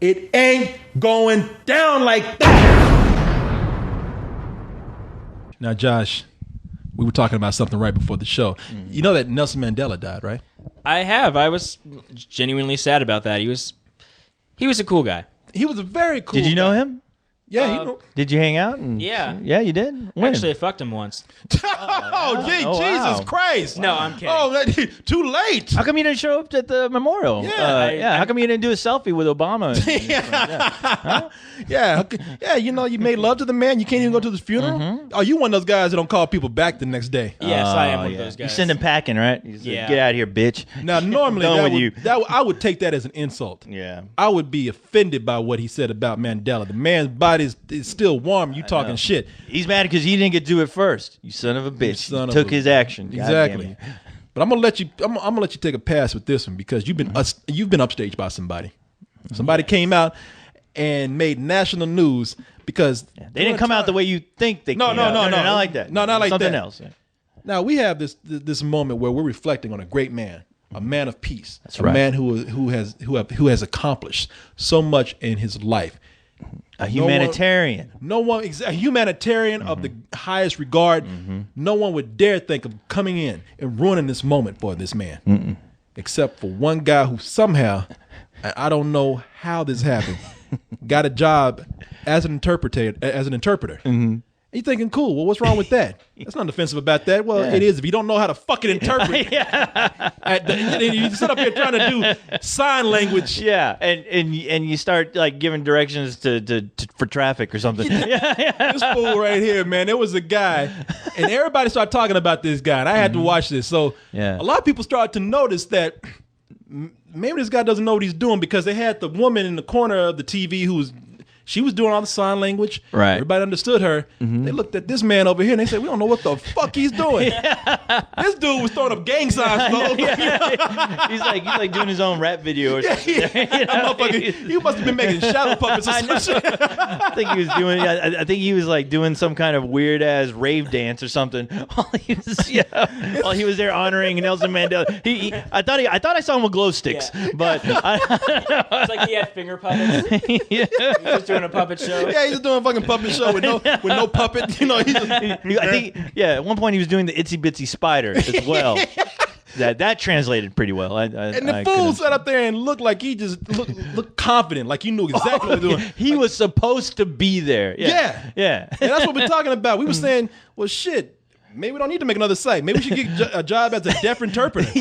It ain't going down like that. Now, Josh, we were talking about something right before the show. You know that Nelson Mandela died, right? I have. I was genuinely sad about that. He was a cool guy. He was a very cool Did you know guy. him? Yeah. Did you hang out? Yeah. Yeah, you did? When? Actually, I fucked him once. Jesus wow. Christ. No, I'm kidding. Oh, too late. How come you didn't show up at the memorial? Yeah, How come you didn't do a selfie with Obama? Yeah, you know, you made love to the man. You can't even go to his funeral. Oh, you one of those guys that don't call people back the next day. Yes, I am one of those You guys. send him packing, right? You say, Yeah. Get out of here, bitch. Now, normally Done with you. I would take that as an insult. Yeah. I would be offended by what he said about Mandela. The man's body is still warm. You talking shit. He's mad because he didn't get to do it first. You son of a bitch. son of Took a- his action. God Exactly. damn you. But I'm gonna let you. I'm gonna let you take a pass with this one because you've been upstaged by somebody. Somebody came out and made national news because They didn't come out the way you think they No, came no, out. no, no. Not like that. No, not like Something that. else. Yeah. Now we have this moment where we're reflecting on a great man, a man of peace, a right. man who has accomplished so much in his life. A humanitarian. A humanitarian of the highest regard. No one would dare think of coming in and ruining this moment for this man, except for one guy who somehow, and I don't know how this happened, got a job as an interpreter. You're thinking, cool. Well, what's wrong with that? That's nothing offensive about that. Well, it is if you don't know how to fucking interpret. You sit up here trying to do sign language. Yeah, and you start like giving directions to for traffic or something. This fool right here, man. There was a guy, and everybody started talking about this guy, and I had to watch this. So Yeah. a lot of people started to notice that maybe this guy doesn't know what he's doing because they had the woman in the corner of the TV she was doing all the sign language. Right. Everybody understood her. They looked at this man over here and they said, we don't know what the fuck he's doing. This dude was throwing up gang signs. He's like doing his own rap video or something. He must have been making shadow puppets or some shit. I think he was doing. I think he was like doing some kind of weird ass rave dance or something while he was there honoring Nelson Mandela. I thought I saw him with glow sticks, but It's like he had finger puppets. He was doing a puppet show. Yeah, he's doing a fucking puppet show with no puppet. You know, I think at one point he was doing the itsy bitsy spider as well. That translated pretty well. And the fool sat up there and looked like he just looked confident, like he knew exactly what he was doing. He was supposed to be there. Yeah. And that's what we're talking about. We were saying, well, shit, maybe we don't need to make another site. Maybe we should get a job as a deaf interpreter.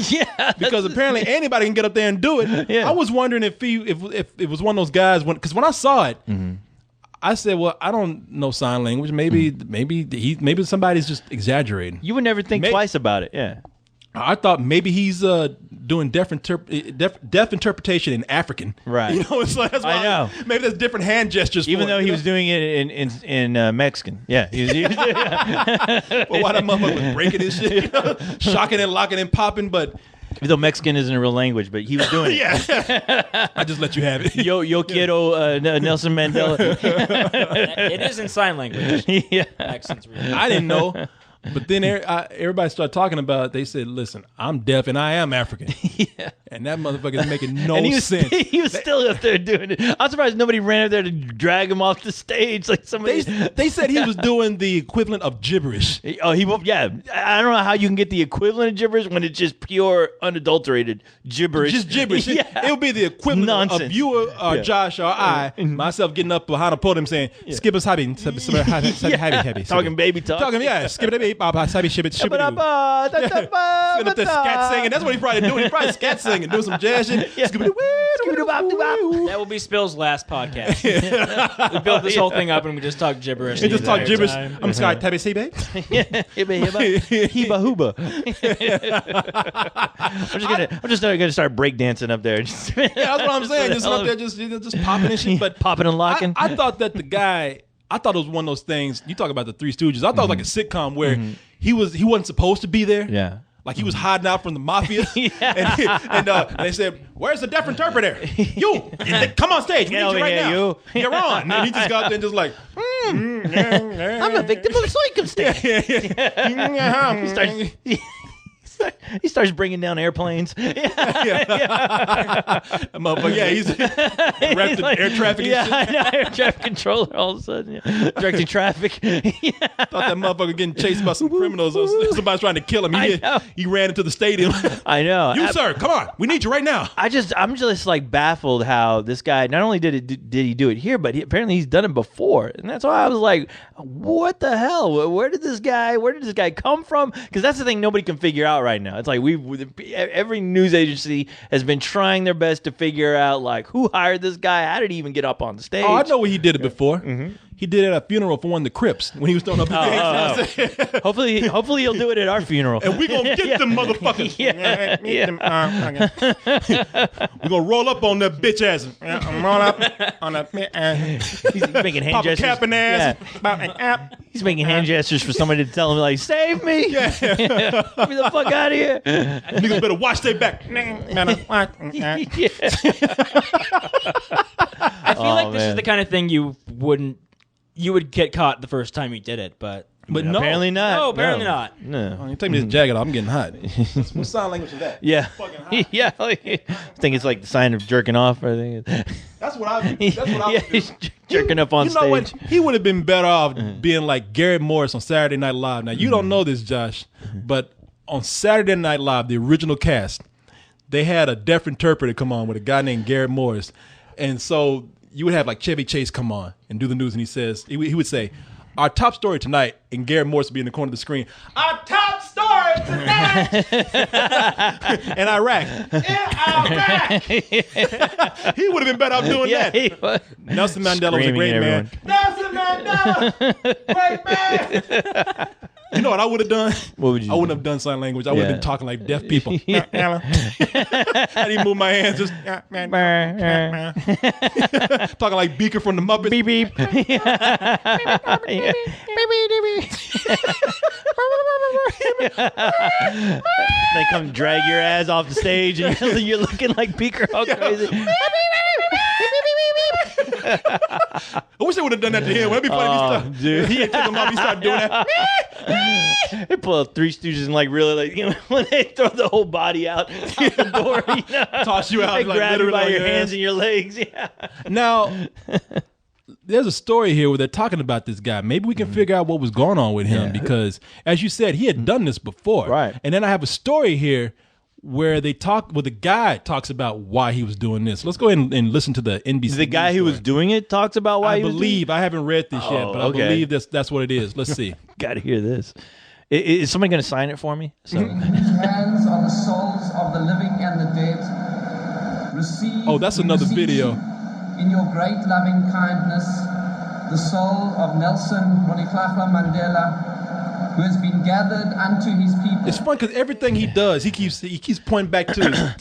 Because apparently anybody can get up there and do it. Yeah. I was wondering if it was one of those guys, because when I saw it, I said, well, I don't know sign language. Maybe somebody's just exaggerating. You would never think twice about it. Yeah. I thought maybe he's doing deaf interpretation in African. Right. You know, it's like, that's why I know. Maybe there's different hand gestures. Even though he was was doing it in Mexican. Yeah. He was well, why that motherfucker was breaking his shit, you know? Shocking and locking and popping, but even though Mexican isn't a real language, but he was doing it. Yeah. I just let you have it. Yo quiero Nelson Mandela. It is in sign language. Yeah. Accent's real. I didn't know. But then everybody started talking about it. They said, listen, I'm deaf and I am African. Yeah. And that motherfucker is making no And sense. he was still up there doing it. I'm surprised nobody ran up there to drag him off the stage like somebody. They said he was doing the equivalent of gibberish. Oh, yeah. I don't know how you can get the equivalent of gibberish when it's just pure, unadulterated gibberish. Just gibberish. Yeah. It would be the equivalent Nonsense. of you or Josh or I, myself getting up behind a podium saying, skip us happy. Talking baby talk. Skip it, sabi ship it, ship it. Up there scat singing. That's what he probably doing. He probably scat singing, doing some jazz shit. That will be Spill's last podcast. We built this whole thing up and we just talk gibberish. He just talk the gibberish. entire time. I'm Sky Tabby Sebe. Heba hooba. I'm just gonna start breakdancing up there. Yeah, that's what I'm saying. Just up there, just popping and shit. But popping and locking. I thought that the guy. I thought it was one of those things. You talk about the Three Stooges. I thought it was like a sitcom where he wasn't supposed to be there. Yeah. Like he was hiding out from the mafia. And they said, "Where's the deaf interpreter? You come on stage. We need you right now. You're on." And he just got there and just like, I'm a victim of circumstance. He He starts bringing down airplanes. Motherfucker, yeah, he's wrapped in air traffic and shit. I know, air traffic controller all of a sudden, directing traffic. Thought that motherfucker getting chased by some criminals or somebody's trying to kill him. He ran into the stadium. I know. You, sir, come on. We need you right now. I'm just like baffled how this guy, not only did he do it here, but apparently he's done it before. And that's why I was like, what the hell? Where did this guy come from? Because that's the thing nobody can figure out right now. It's like every news agency has been trying their best to figure out like who hired this guy, how did he even get up on the stage? Oh, I know where he did it before. Mm-hmm. He did it at a funeral for one of the Crips when he was throwing up his hands. Hopefully he'll do it at our funeral. And we're going to get them motherfuckers. We're going to roll up on that bitch ass. Roll up on that bitch. He's making hand gestures. Pop a cap in ass. He's making hand gestures for somebody to tell him, like, save me. Get me the fuck out of here. Niggas better watch their back. I feel like this is the kind of thing you would get caught the first time you did it, but no. Apparently not. No, apparently not. No. Oh, you take me this jacket off. I'm getting hot. What sign language is that? Yeah. Fucking hot. Yeah. I think it's like the sign of jerking off. I think that's what I would do. He's jerking up on stage. stage. What? He would have been better off being like Garrett Morris on Saturday Night Live. Now, you don't know this, Josh, but on Saturday Night Live, the original cast, they had a deaf interpreter come on with a guy named Garrett Morris. And so you would have like Chevy Chase come on and do the news, and he would say, our top story tonight, and Garrett Morris would be in the corner of the screen, our top story tonight in Iraq. He would have been better off doing that. Nelson Mandela was a great man. Nelson Mandela, great man. You know what I would have done? What would you I wouldn't have done sign language. I would have been talking like deaf people. I didn't move my hands. Just talking like Beaker from the Muppets. Beep beep. They come drag your ass off the stage and you're looking like Beaker all crazy. I wish they would have done that to him. That'd be funny if he dude. He took him off. He started doing that. They pull out Three Stooges and like really like when they throw the whole body out the door, toss you out, they like, grab you by your hands hands and your legs. Yeah. Now, there's a story here where they're talking about this guy. Maybe we can figure out what was going on with him because, as you said, he had done this before. Right. And then I have a story here where the guy talks about why he was doing this. Let's go ahead and listen to the NBC. The guy who was doing it talks about why he was doing it? I haven't read this yet, but I believe that's what it is. Let's see. Got to hear this. Is somebody going to sign it for me? So. His hands on the souls of the living and the dead. Receive, that's another video. In your great loving kindness, the soul of Nelson Mandela, who has been gathered unto his people. It's fun because everything he does, he keeps pointing back to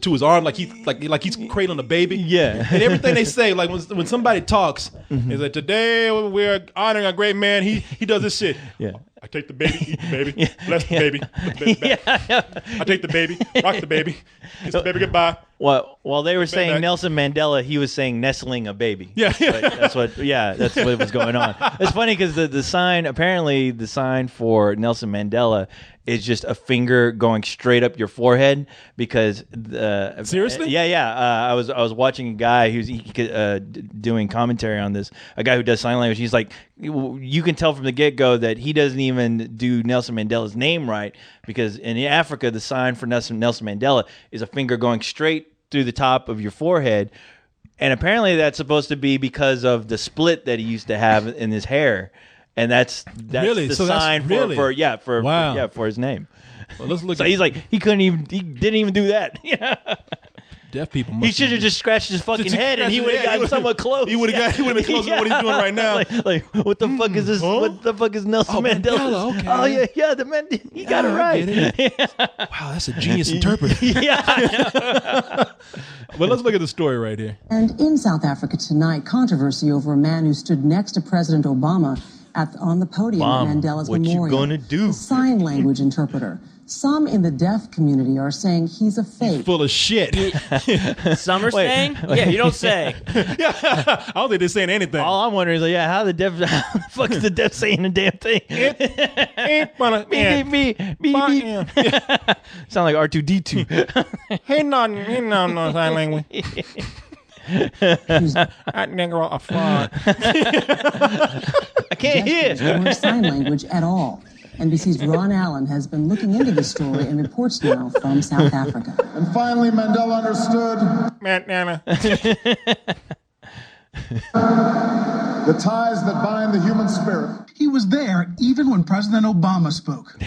his arm like he's cradling a baby. Yeah. And everything they say, like when somebody talks, is like, today we're honoring a great man. He does this shit. Yeah. I take the baby, eat the baby, bless the baby, put the baby back. I take the baby, rock the baby, kiss the baby goodbye. While they were saying Nelson Mandela, he was saying nestling a baby. Yeah. That's what was going on. It's funny because the sign for Nelson Mandela is just a finger going straight up your forehead because seriously? I was watching a guy who's doing commentary on this, a guy who does sign language. He's like, you can tell from the get-go that he doesn't even do Nelson Mandela's name right because in Africa the sign for Nelson Mandela is a finger going straight through the top of your forehead, and apparently that's supposed to be because of the split that he used to have in his hair. And that's really? the So sign that's for his name. Well, let's look. So he's like he didn't even do that. Deaf people. He should have just scratched his fucking head and he would have gotten somewhat close. He would have been close to what he's doing right now. Like what the fuck is this? What the fuck is Nelson Mandela? Okay. Oh yeah, the man. He got it right. Wow, that's a genius interpreter. Yeah. Well, let's look at the story right here. And in South Africa tonight, controversy over a man who stood next to President Obama on the podium Mom, at Mandela's what memorial. you gonna do? The sign language interpreter. Some in the deaf community are saying he's a fake. Full of shit. Some are saying? Yeah, you don't say. I don't think they're saying anything. All I'm wondering is, like, how the fuck is the deaf saying a damn thing? Beep. Sound like R2D2. He no sign language. That nigga a fraud. I can't hear. Or sign language at all. NBC's Ron Allen has been looking into this story and reports now from South Africa. And finally, Mandela understood the ties that bind the human spirit. He was there even when President Obama spoke.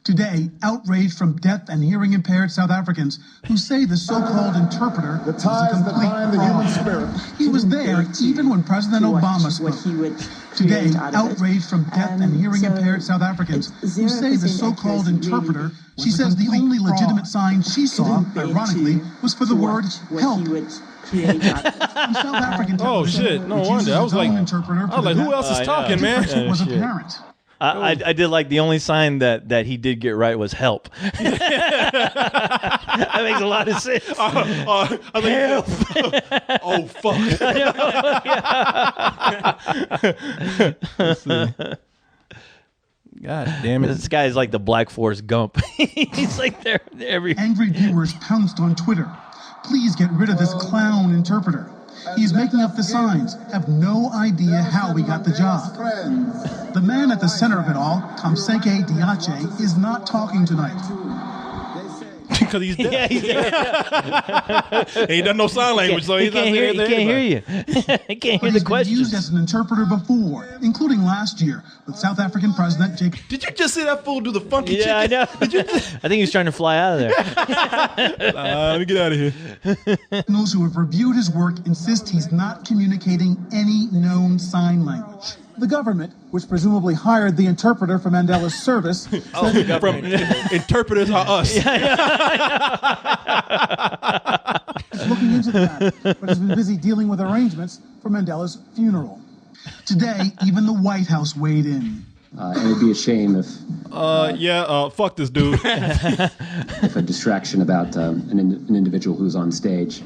Today, outrage from deaf and hearing impaired South Africans who say the so-called interpreter The ties was a that complete bind the fraud. human spirit. He was there even when President Obama spoke. Today, outrage from deaf and hearing impaired South Africans who say the so-called interpreter, she says the only legitimate sign she saw, ironically, was for the word help. On South African Oh television, shit! No which wonder. uses I was its like, own interpreter for the who deaf, else is talking, man? difference was shit. apparent. I did like the only sign that he did get right was help. That makes a lot of sense. I think, oh fuck! God damn it! This guy is like the Black Forrest Gump. He's like there every. Angry viewers pounced on Twitter. Please get rid of this clown interpreter. He's making up the signs. Have no idea how he got the job. The man at the center of it all, Thamsanqa Jantjie, is not talking tonight. Because he's deaf. Yeah, he's there. He doesn't know sign language, so he's not saying He can't hear you. He can't hear He's the been used questions. as an interpreter before, including last year with South African President Jacob. Did you just see that fool do the funky Yeah, I chicken? know. I think he was trying to fly out of there. Let me get out of here. Those who have reviewed his work insist he's not communicating any known sign language. The government, which presumably hired the interpreter for Mandela's service, From interpreters are us. is looking into the matter, but has been busy dealing with arrangements for Mandela's funeral. Today, even the White House weighed in. And it'd be a shame if Fuck this dude. a distraction about an individual who's on stage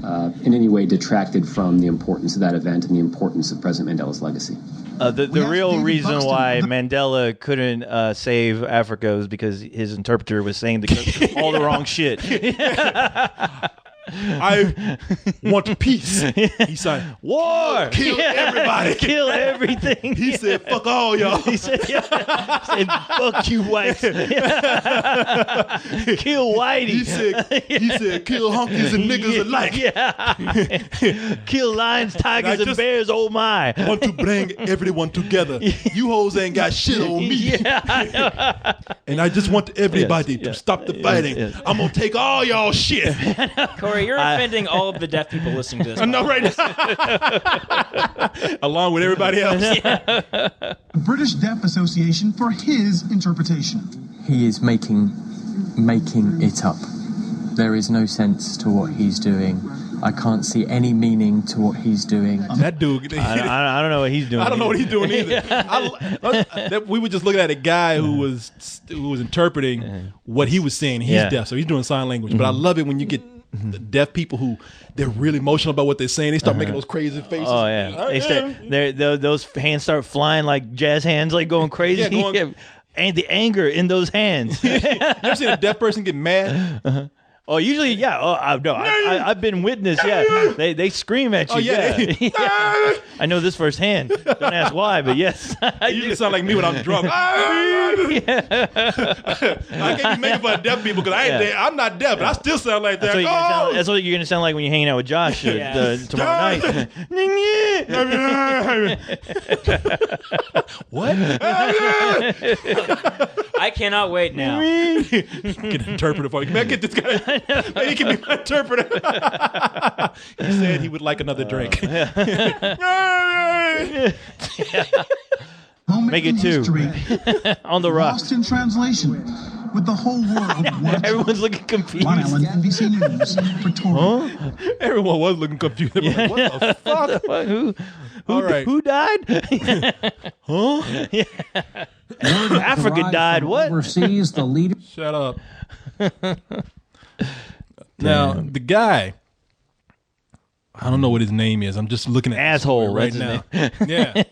in any way detracted from the importance of that event and the importance of President Mandela's legacy. The real reason why Mandela couldn't save Africa was because his interpreter was saying all the wrong shit. I want peace. He said, War! kill everybody. Kill everything. He said, fuck all y'all. He said, fuck you, whites. Kill Whitey. He said, kill honkies and niggas alike. Yeah. Kill lions, tigers, and bears, oh my. I want to bring everyone together. You hoes ain't got shit on me. Yeah, I know. And I just want everybody to stop the fighting. I'm going to take all y'all shit. Corey, you're offending all of the deaf people listening to this. I know, right? Along with everybody else. The British Deaf Association for his interpretation. He is making it up. There is no sense to what he's doing. I can't see any meaning to what he's doing. That dude. I don't know what he's doing. I don't know what he's doing either. We were just looking at a guy who was interpreting what he was saying. He's deaf, so he's doing sign language. But I love it when you get the deaf people who they're really emotional about what they're saying. They start making those crazy faces. Oh yeah, those hands start flying like jazz hands, like going crazy. Yeah, and the anger in those hands. You ever seen a deaf person get mad? Oh, usually, yeah. Oh, no, I've been witness. Yeah, they scream at you. Oh, yeah. Yeah. I know this firsthand. Don't ask why, but yes. You just sound like me when I'm drunk. I can't even make it for deaf people because I'm not deaf, but I still sound like that. That's what you're gonna sound like when you're hanging out with Josh tomorrow night. What? I cannot wait now. Get an interpreter for you. Man, get this guy. Man, he can be my interpreter. He said he would like another drink. Make it two. On the rock. Lost in translation. With the whole world. Everyone's looking confused. Ron Allen, NBC News, Pretoria. Everyone was looking confused. Like, what the fuck? Who? All right. Who died? Huh? Africa died. What? Overseas, the leader. Shut up. Now, the guy, I don't know what his name is. I'm just looking at Asshole right now. Yeah.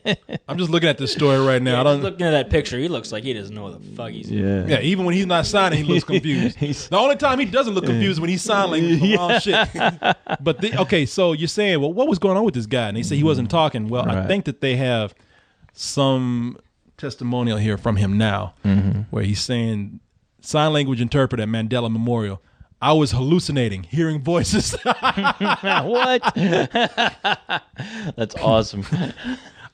I'm just looking at this story right now. I don't Looking at that picture, he looks like he doesn't know what the fuck he's doing. Yeah, even when he's not signing, he looks confused. The only time he doesn't look confused is when he's signing the wrong shit. But okay, so you're saying, well, what was going on with this guy? And they say he wasn't talking. Well, I think that they have some testimonial here from him now, where he's saying, sign language interpreter at Mandela Memorial. I was hallucinating, hearing voices. What? That's awesome.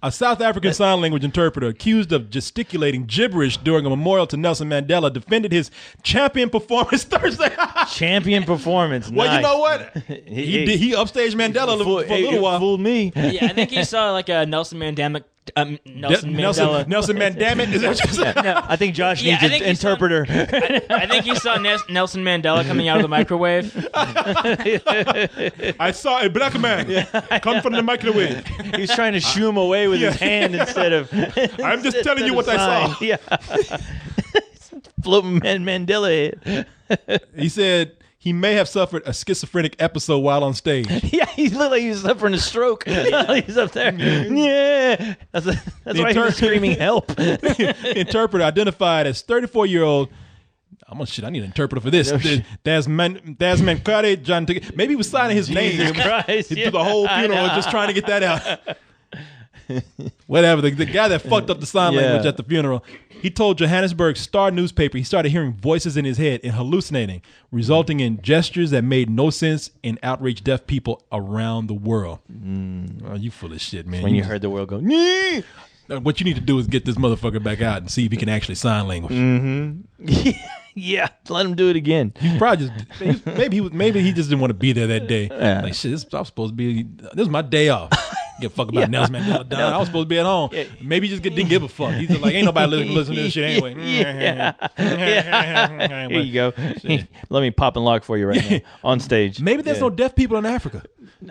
A South African sign language interpreter accused of gesticulating gibberish during a memorial to Nelson Mandela defended his champion performance Thursday. Champion performance. Well, nice. you know what? He upstaged Mandela for a little while. Fooled me. Yeah, I think he saw like a Nelson Mandela. Nelson Mandela. Nelson Mandela. Is that what you said? No. I think Josh needs an interpreter. I think he saw Nelson Mandela coming out of the microwave. I saw a black man come from the microwave. He was trying to shoo him away with his hand instead of. I'm just telling you what I saw. Yeah. Floating Mandela head. He said he may have suffered a schizophrenic episode while on stage. Yeah, he looked like he was suffering a stroke. He's up there. Yeah. That's why he was screaming help. Interpreter identified as 34-year-old. I need an interpreter for this. Thamsanqa Jantjie. Maybe he was signing his name. Jesus Christ. Through the whole funeral, just trying to get that out. Whatever. The guy that fucked up the sign language at the funeral, he told Johannesburg Star newspaper he started hearing voices in his head and hallucinating, resulting in gestures that made no sense and outraged deaf people around the world. Oh, you full of shit, man. When you heard the world go, nee! What you need to do is get this motherfucker back out and see if he can actually sign language. Yeah, let him do it again. He probably just maybe he just didn't want to be there that day. Like shit, I was supposed to be. This is my day off. Give a fuck about Nelson Mandela dying. I was supposed to be at home. Maybe he just didn't give a fuck. He's just like, ain't nobody listening to this shit anyway. Here you go. Let me pop and lock for you right now on stage. Maybe there's no deaf people in Africa.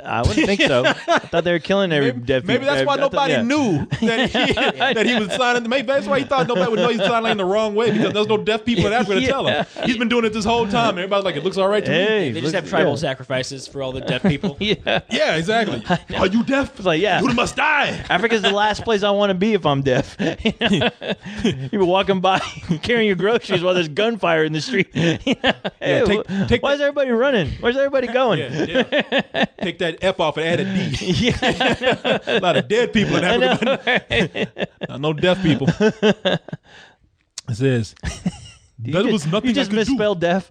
I wouldn't think so. I thought they were killing every deaf people. Maybe that's why nobody knew that he was signing. Maybe that's why he thought nobody would know he's signing the wrong way, because there's no deaf people in Africa to tell him. He's been doing it this whole time. Everybody's like, it looks all right to me. They just have tribal sacrifices for all the deaf people. Yeah, exactly. Are you deaf? It's like, yeah. You must die. Africa's the last place I want to be if I'm deaf. You were walking by carrying your groceries while there's gunfire in the street. Why is everybody running? Where's everybody going? Take that F off and add a D. A lot of dead people in Africa. No deaf people. It says, that was nothing you just misspelled deaf.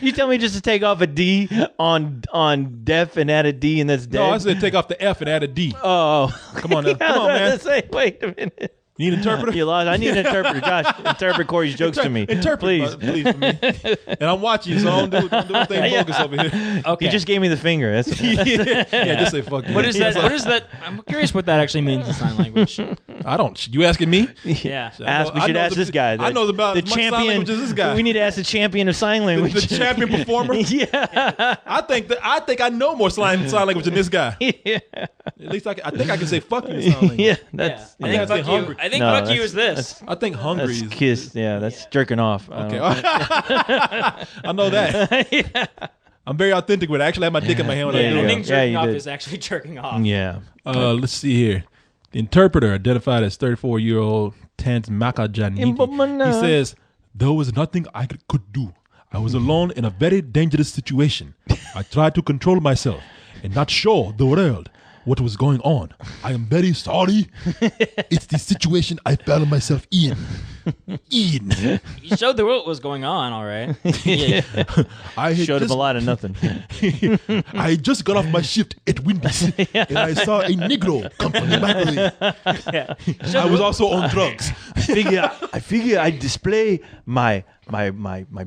You tell me just to take off a D on deaf and add a D and that's dead? No, I said take off the F and add a D. Oh. Come on now. Come on, man. Wait a minute. You need an interpreter? You lost. I need an interpreter. Josh, interpret Corey's jokes to me. Please for me. And I'm watching you, so don't do anything bogus over here. Okay. He just gave me the finger. That's just say fuck you. What is that? What is that? I'm curious what that actually means in sign language. I don't. You asking me? Yeah. We should ask this guy. I know about the as much champion. sign language as this guy. We need to ask the champion of sign language. The champion performer. Yeah. I think I know more sign language than this guy. Yeah. At least I think I can say fuck you in sign language. Yeah. That's. I think fuck you. I think fuck you is this. I think hungry That's is kiss. Yeah, that's jerking off. Okay. I know that. I'm very authentic with it. I actually have my dick in my hand when I do I it. think jerking off is actually jerking off. Yeah. Let's see here. The interpreter, identified as 34-year-old Thamsanqa Jantjie, he says, there was nothing I could do. I was alone in a very dangerous situation. I tried to control myself and not show the world what was going on. I am very sorry. It's the situation I found myself in. You showed the world what was going on, all right. I showed him a lot of nothing. I had just got off my shift at Wendy's and I saw a Negro come from the microwave. I was also on drugs. I figure I display my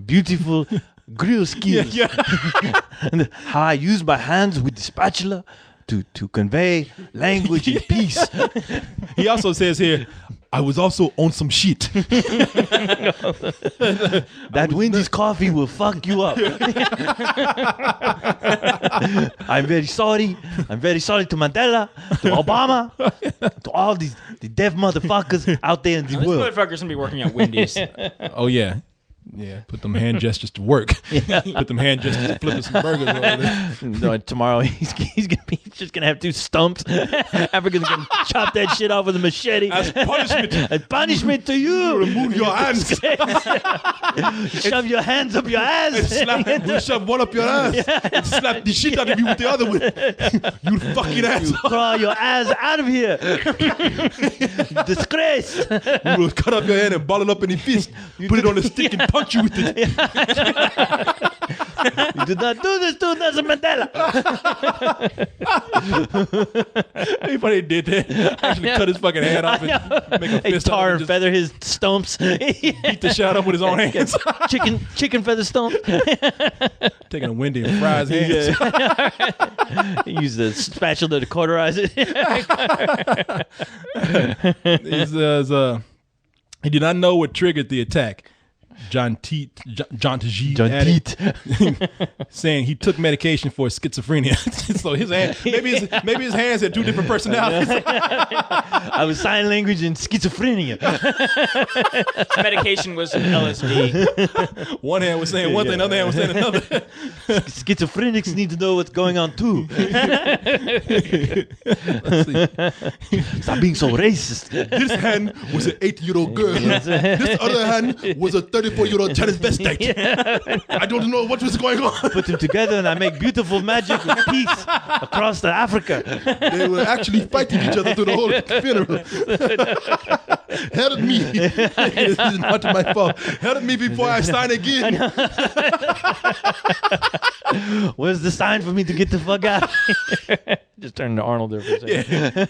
beautiful grill skills. And how I use my hands with the spatula to convey language in peace. He also says here, I was also on some shit. That Wendy's coffee will fuck you up. I'm very sorry. I'm very sorry to Mandela, to Obama, to all these the deaf motherfuckers out there in the This world. motherfucker's gonna be working at Wendy's. Oh yeah. Yeah, put them hand gestures to work. Put them hand gestures to flipping some burgers over there. No, tomorrow he's just gonna have 2 stumps. Africans gonna chop that shit off with a machete As punishment. As punishment to you. Remove your hands. Shove your hands up your ass. We'll shove one up your ass and slap the shit out of you with the other one. You fucking ass. Crawl your ass out of here. Disgrace. We will cut up your hand and ball it up in the fist. Put it on the stick and punch you with it. You did not do this to Nelson Mandela. Anybody did that? Actually cut his fucking hand off and make a Hey, fist out tar of and it, feather his stumps. beat the shit out of him with his own hands. chicken feather stump. Taking a Wendy and fry his hands. Use the spatula to cauterize it. He did not know what triggered the attack. Jantjie added, saying he took medication for schizophrenia. So his hand, maybe his hands had 2 different personalities. I was sign language and schizophrenia. Medication was LSD. One hand was saying one thing, the other hand was saying another. Schizophrenics need to know what's going on too. Stop being so racist. This hand was an 8-year-old girl. This other hand was a 34-year-old transvestite. I don't know what was going on. Put them together and I make beautiful magic with peace across the Africa. They were actually fighting each other through the whole funeral. Help me. This is not my fault. Help me before I sign again. Where's the sign for me to get the fuck out? Just turn to Arnold there for a second.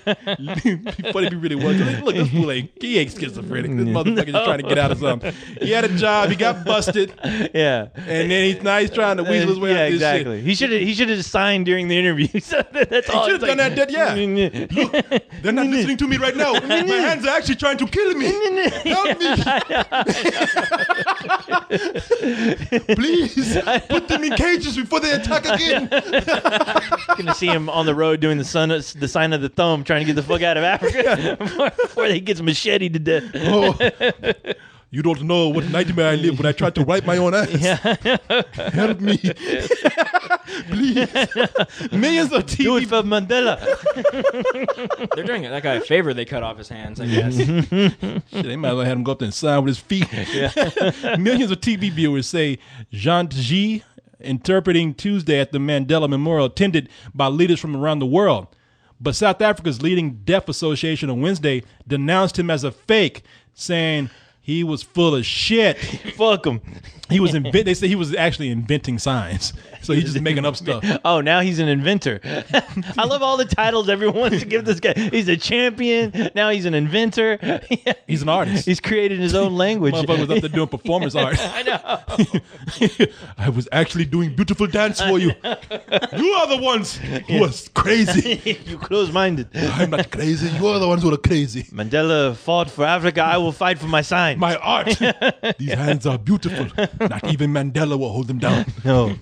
Funny if he really was. Look, this fool ain't schizophrenic. This motherfucker just trying to get out of something. He had a job. He got busted. Yeah. And then now he's trying to weasel his way out of this exactly. shit. He should have signed during the interview. That's all. He should have done that. Yeah. Look, they're not listening to me right now. My hands are actually trying to kill me. Help me. Please put them in cages before they attack again. Gonna see him on the road doing the sign of the thumb, trying to get the fuck out of Africa before he gets macheted to death. Oh, you don't know what nightmare I live when I tried to wipe my own ass. Help me. Please. Millions of TV. Do it for Mandela. They're doing that guy a favor. They cut off his hands, I guess. Shit, they might as well have him go up there and sign with his feet. Millions of TV viewers say Jantjie, interpreting Tuesday at the Mandela Memorial, attended by leaders from around the world. But South Africa's leading deaf association on Wednesday denounced him as a fake, saying he was full of shit. Fuck him. They say he was actually inventing signs. So he's just making up stuff. Oh, now he's an inventor. I love all the titles everyone wants to give this guy. He's a champion. Now he's an inventor. He's an artist. He's created his own language. Motherfucker was up there doing performance art. I know. I was actually doing beautiful dance for you. You are the ones who are crazy. You close-minded. I'm not crazy. You are the ones who are crazy. Mandela fought for Africa. I will fight for my sign. My art. These hands are beautiful. Not even Mandela will hold them down. No.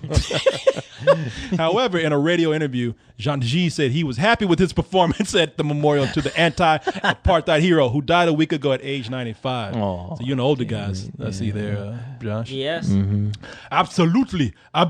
However, in a radio interview, Jantjie said he was happy with his performance at the memorial to the anti-apartheid hero who died a week ago at age 95. Aww. So you know older guys. I see there, Josh. Yes. Mm-hmm. Absolutely. I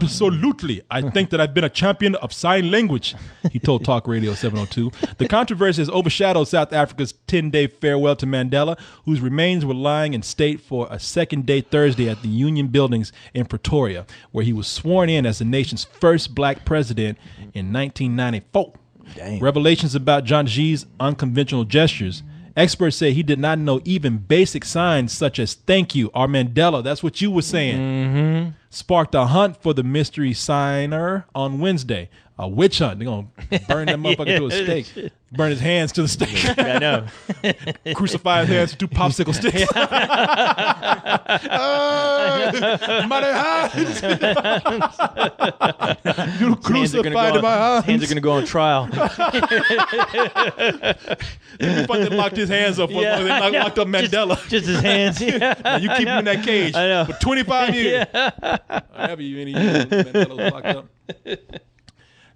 think that I've been a champion of sign language, he told Talk Radio 702. The controversy has overshadowed South Africa's 10-day farewell to Mandela, whose remains were lying in state for a second day Thursday at the Union Buildings in Pretoria, where he was sworn in as the nation's first black president in 1994. Damn. Revelations about Jantjie's unconventional gestures. Experts say he did not know even basic signs such as thank you or Mandela. That's what you were saying. Mm-hmm. Sparked a hunt for the mystery signer on Wednesday. a witch hunt. They're gonna burn that motherfucker to a stake. Burn his hands to the stake. I know. Crucify his hands to 2 popsicle sticks. My hands. You crucified my hands. Hands are gonna go on trial. They fucking locked his hands up. They locked up Mandela. Just his hands. Now you keep him in that cage for 25 years. However many years Mandela was locked up.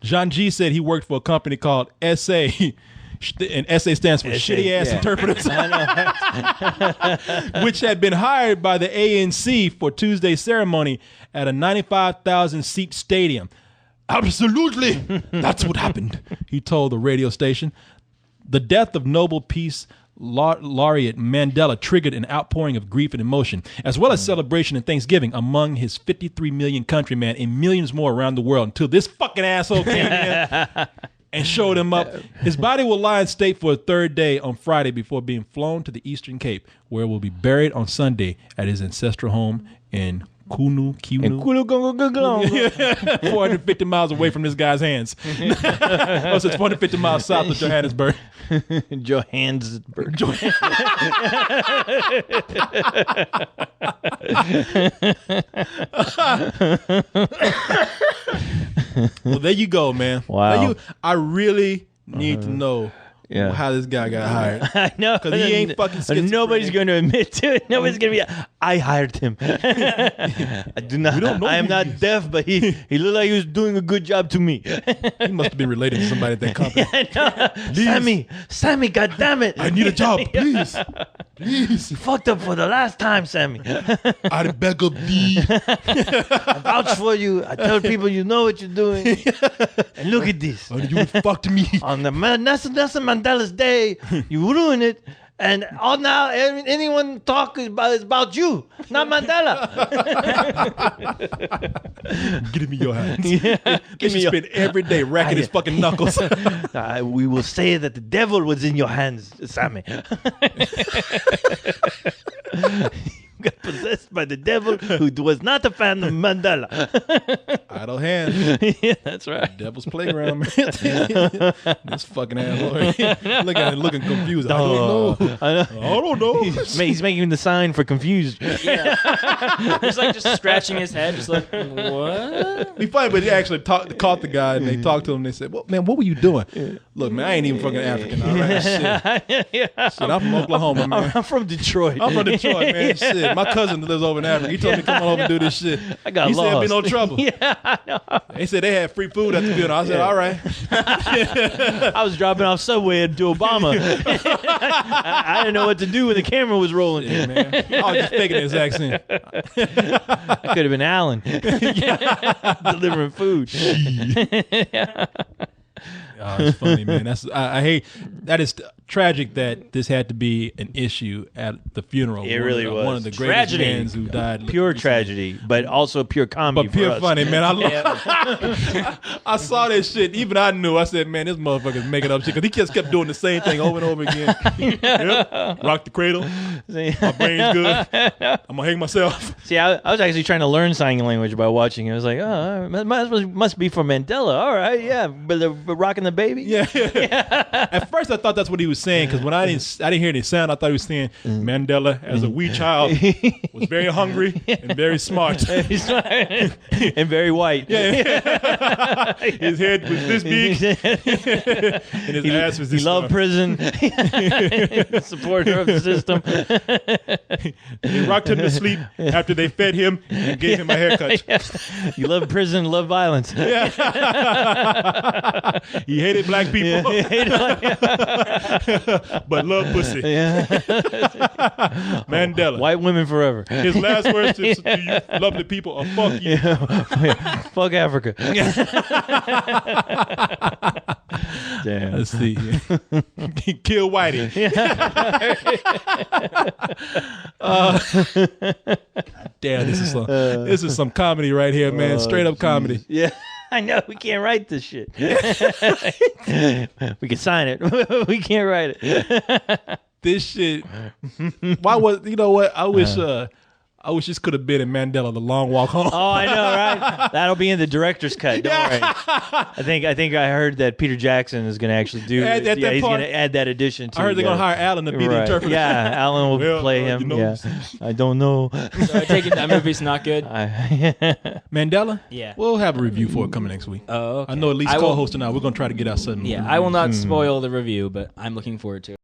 Jantjie said he worked for a company called SA. And SA stands for shitty ass interpreters, which had been hired by the ANC for Tuesday's ceremony at a 95,000 seat stadium. Absolutely, that's what happened, he told the radio station. The death of Nobel Peace Laureate Mandela triggered an outpouring of grief and emotion, as well as celebration and thanksgiving among his 53 million countrymen and millions more around the world until this fucking asshole came in and showed him up. His body will lie in state for a 3rd day on Friday before being flown to the Eastern Cape, where it will be buried on Sunday at his ancestral home in Kunu. 450 miles away from this guy's hands. Oh, so it's 450 miles south of Johannesburg. Johannesburg. Well, there you go, man. Wow. I really need to know how this guy got hired. I know. Because he ain't fucking schizophrenic. Nobody's going to admit to it. Nobody's going to be, I hired him. I do not. I am not deaf, but he looked like he was doing a good job to me. He must have been related to somebody at that company. Sammy, goddammit. I need a job, please. Please. You fucked up for the last time, Sammy. I beg of thee. I vouch for you. I tell people you know what you're doing. And look at this. You fucked me. On the Nelson Mandela's day, you ruin it. And all now, anyone talk is about you, not Mandela. Give me your hands. Give me spend every day racking his fucking knuckles. We will say that the devil was in your hands, Sammy. You got possessed by the devil who was not a fan of Mandela. Idle hands. Yeah, that's right. Devil's playground, man. This fucking asshole. Look at him looking confused. I don't know. I don't know. He's making the sign for confused. Yeah. He's like just scratching his head, just like, what? Be funny, but he actually caught the guy and they talked to him and they said, well, man, what were you doing? Look, man, I ain't even fucking African. All right? Shit, I'm from Oklahoma, man. I'm from Detroit. I'm from Detroit, man. Shit. My cousin lives over in Africa. He told me to come on over and do this shit. I got lost. He said it'd be no trouble. Yeah, I know. They said they had free food at the funeral. I said, all right. I was dropping off Subway to Obama. I didn't know what to do when the camera was rolling. Yeah, man. I was just faking his accent. I could have been Alan. Delivering food. Oh, it's funny, man. I hate that. Is tragic that this had to be an issue at the funeral. It really was one of the greatest men who died. Pure tragedy, but also pure comedy. But pure for us. funny, man. I saw that shit. Even I knew. I said, man, this motherfucker's making up shit because he just kept doing the same thing over and over again. Yep. Rock the cradle. My brain's good. I'm gonna hang myself. See, I was actually trying to learn sign language by watching it. I was like, oh, must be for Mandela. All right, yeah, but rocking the baby. Yeah. At first, I thought that's what he was saying because when I didn't hear any sound, I thought he was saying Mandela as a wee child was very hungry and very smart and very white. Yeah. His head was this big and his ass was this. He loved prison. Supporter of the system. They rocked him to sleep after they fed him and gave him a haircut. Yeah. You love prison, love violence. Yeah. He hated black people, but loved pussy. Yeah. Mandela. White women forever. His last words to you lovely people are fuck you. Yeah. Fuck Africa. Damn. Let's see. Kill Whitey. Damn, this is some comedy right here, man. Straight up comedy. Yeah. I know we can't write this shit. We can sign it. We can't write it. This shit. Why was you know what? I I wish this could have been in Mandela, The Long Walk Home. Oh, I know, right? That'll be in the director's cut. Don't worry. I think I heard that Peter Jackson is going to actually do. Add that he's part? going to add that addition to. I heard they're going to hire Alan to be the interpreter. Yeah, Alan will Well, play him. you know. Yeah, I don't know. So I take it that movie's not good. Mandela? Yeah. We'll have a review for it coming next week. Oh, okay. I know at least co-host co-host and I, we're going to try to get out something. Yeah, I will not spoil the review, but I'm looking forward to it.